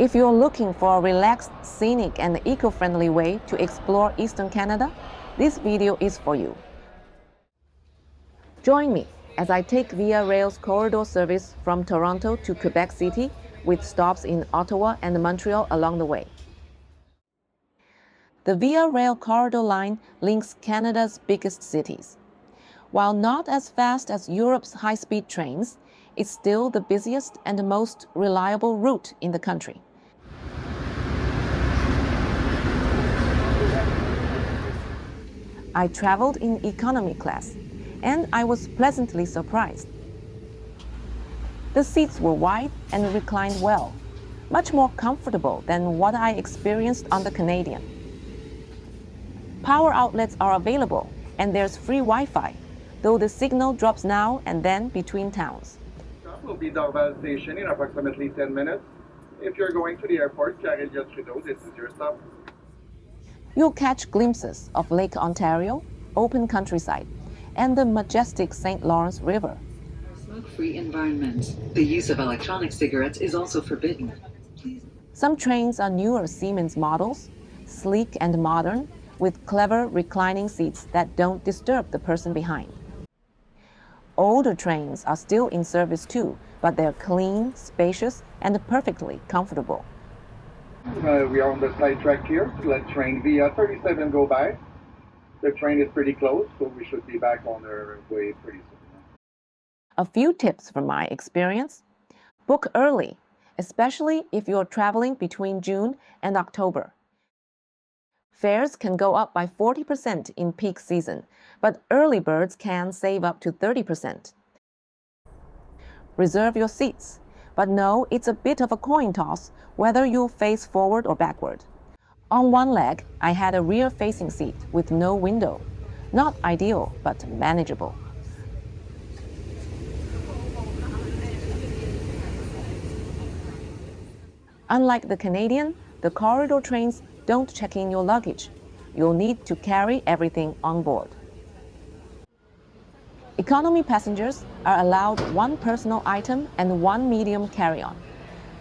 If you're looking for a relaxed, scenic, and eco-friendly way to explore Eastern Canada, this video is for you. Join me as I take Via Rail's corridor service from Toronto to Quebec City with stops in Ottawa and Montreal along the way. The Via Rail corridor line links Canada's biggest cities. While not as fast as Europe's high-speed trains, it's still the busiest and most reliable route in the country. I traveled in economy class, and I was pleasantly surprised. The seats were wide and reclined well, much more comfortable than what I experienced on the Canadian. Power outlets are available, and there's free Wi-Fi, though the signal drops now and then between towns. Stop will be Dorval Station in approximately 10 minutes. If you're going to the airport, Carrier Trudeau, this is your stop. You'll catch glimpses of Lake Ontario, open countryside, and the majestic St. Lawrence River. Smoke-free environment. The use of electronic cigarettes is also forbidden. Some trains are newer Siemens models, sleek and modern, with clever reclining seats that don't disturb the person behind. Older trains are still in service too, but they're clean, spacious, and perfectly comfortable. We are on the side track here to let train Via 37 go by. The train is pretty close, so we should be back on our way pretty soon. A few tips from my experience. Book early, especially if you're traveling between June and October. Fares can go up by 40% in peak season, but early birds can save up to 30%. Reserve your seats, but know it's a bit of a coin toss whether you'll face forward or backward. On one leg, I had a rear-facing seat with no window. Not ideal, but manageable. Unlike the Canadian, the corridor trains don't check in your luggage. You'll need to carry everything on board. Economy passengers are allowed one personal item and one medium carry-on.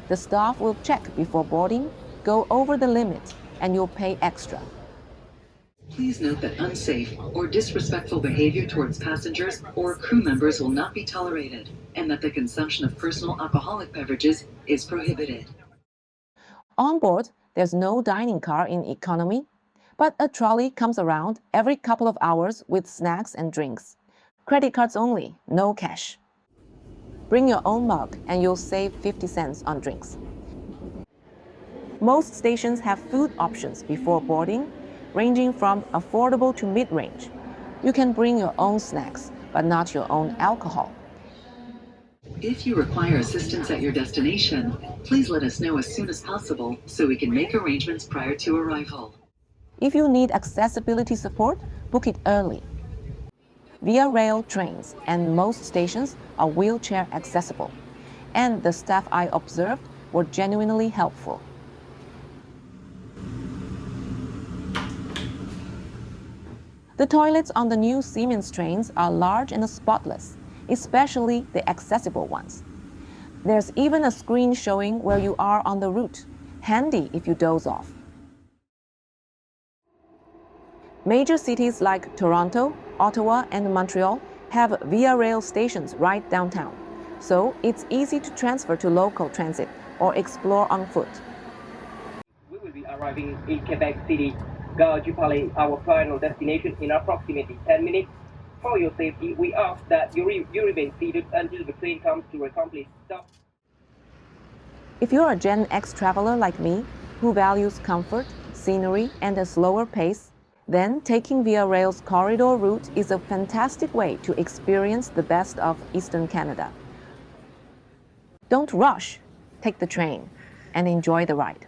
The staff will check before boarding, go over the limit, and you'll pay extra. Please note that unsafe or disrespectful behavior towards passengers or crew members will not be tolerated, and that the consumption of personal alcoholic beverages is prohibited. On board, there's no dining car in economy, but a trolley comes around every couple of hours with snacks and drinks. Credit cards only, no cash. Bring your own mug and you'll save 50 cents on drinks. Most stations have food options before boarding, ranging from affordable to mid-range. You can bring your own snacks, but not your own alcohol. If you require assistance at your destination, please let us know as soon as possible so we can make arrangements prior to arrival. If you need accessibility support, book it early. Via Rail trains and most stations are wheelchair accessible, and the staff I observed were genuinely helpful. The toilets on the new Siemens trains are large and spotless, especially the accessible ones. There's even a screen showing where you are on the route, handy if you doze off. Major cities like Toronto, Ottawa, and Montreal have Via Rail stations right downtown, so it's easy to transfer to local transit or explore on foot. We will be arriving in Quebec City, Gare du Palais, our final destination, in approximately 10 minutes. For your safety, we ask that you remain seated until the train comes to a complete stop. If you're a Gen X traveler like me, who values comfort, scenery, and a slower pace, then taking Via Rail's corridor route is a fantastic way to experience the best of Eastern Canada. Don't rush, take the train, and enjoy the ride.